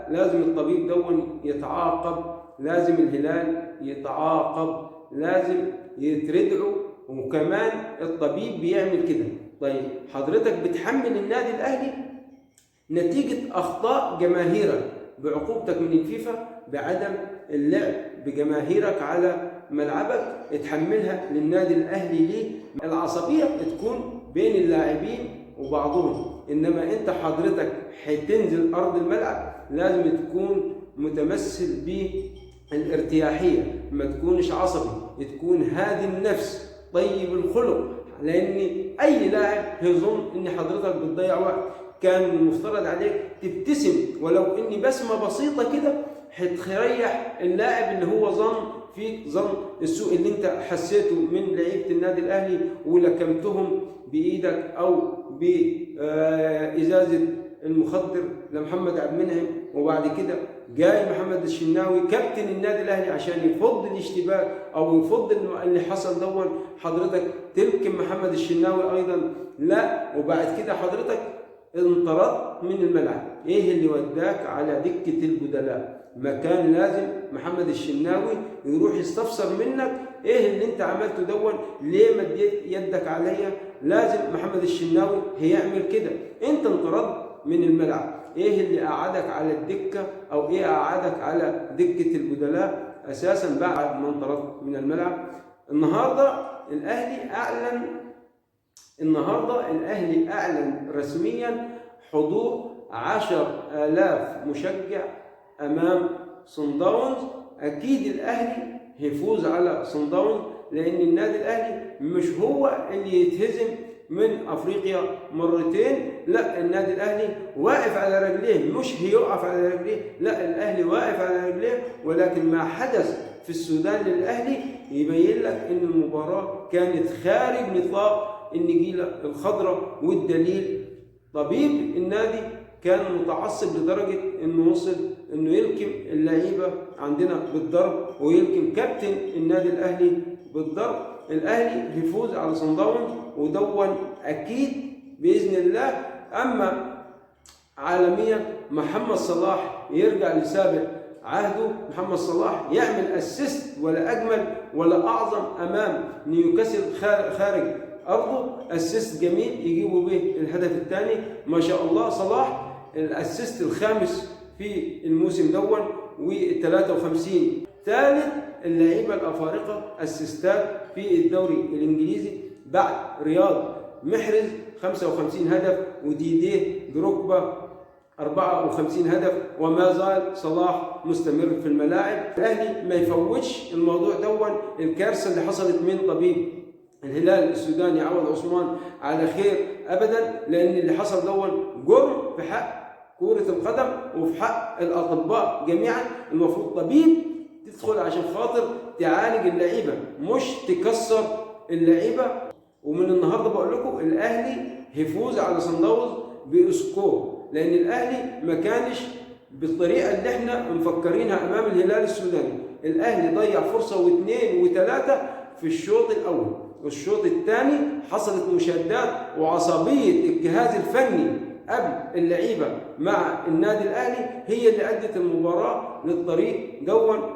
لا، لازم الطبيب دون يتعاقب، لازم الهلال يتعاقب، لازم يتردعوا. وكمان الطبيب بيعمل كده. طيب حضرتك بتحمل النادي الأهلي نتيجة أخطاء جماهيرك بعقوبتك من الفيفا بعدم اللعب بجماهيرك على ملعبك، اتحملها للنادي الأهلي. ليه؟ العصبية تكون بين اللاعبين وبعضهم، إنما أنت حضرتك هتنزل أرض الملعب لازم تكون متمثل بالارتياحية، ما تكونش عصبي، تكون هادي النفس طيب الخلق، لأن أي لاعب هيظن إن حضرتك بتضيع وقت. كان المفترض عليك تبتسم، ولو إني بسمة بسيطة كده هتريح اللاعب اللي هو ظن السوء اللي انت حسيته من لعيبه النادي الاهلي ولكمتهم بايدك او بازازه المخدر لمحمد عبد المنعم. وبعد كده جاي محمد الشناوي كابتن النادي الاهلي عشان يفض الاشتباك او يفض اللي حصل دون، حضرتك تلكم محمد الشناوي ايضا لا. وبعد كده حضرتك انطردت من الملعب. ايه اللي وداك على دكه البدلاء؟ ما كان لازم محمد الشناوي يروح يستفسر منك ايه اللي انت عملته دون، ليه مديت يدك عليا؟ لازم محمد الشناوي هيعمل كده. انت انطردت من الملعب، ايه اللي قعدك على الدكه او ايه قعدك على دكه البدلاء اساسا بعد ما انطردت من الملعب؟ النهارده الاهلي اعلن رسميا حضور 10,000 مشجع امام صن داونز. اكيد الاهلي هيفوز على صن داونز، لان النادي الاهلي مش هو اللي يتهزم من افريقيا مرتين، لا، النادي الاهلي واقف على رجليه، مش هيقف على رجليه، لا، الاهلي واقف على رجليه. ولكن ما حدث في السودان للاهلي يبين لك ان المباراه كانت خارج نطاق النجيله الخضراء. والدليل طبيب النادي كان متعصب لدرجه انه وصل انه يلكم اللعيبه عندنا بالضرب ويلكم كابتن النادي الاهلي بالضرب. الاهلي يفوز على صن داونز ودون اكيد باذن الله. اما عالميا محمد صلاح يرجع لسابق عهده، محمد صلاح يعمل اسيست ولا اجمل ولا اعظم امام نيوكاسل خارج ارضه، اسيست جميل يجيبوا به الهدف الثاني. ما شاء الله صلاح الاسيست الخامس في الموسم دون و53. ثالث اللعيبه الافارقه اسيستات في الدوري الانجليزي بعد رياض محرز 55 هدف وديديه دروكبا 54 هدف، وما زال صلاح مستمر في الملاعب. الاهلي ما يفوتش الموضوع دون. الكارثه اللي حصلت من طبيب الهلال السوداني عوض عثمان على خير ابدا، لان اللي حصل دون جرم في حق كرة القدم وفي حق الاطباء جميعا. المفروض طبيب تدخل عشان خاطر تعالج اللعيبه، مش تكسر اللعيبه. ومن النهارده بقول لكم الاهلي هيفوز على صن داونز بسكور، لان الاهلي ما كانش بالطريقه اللي احنا مفكرينها امام الهلال السوداني. الاهلي ضيع فرصه واثنين وثلاثه في الشوط الاول، والشوط الثاني حصلت مشادات وعصبيه الجهاز الفني قبل اللعيبه مع النادي الاهلي هي اللي ادت المباراه للطريق دون.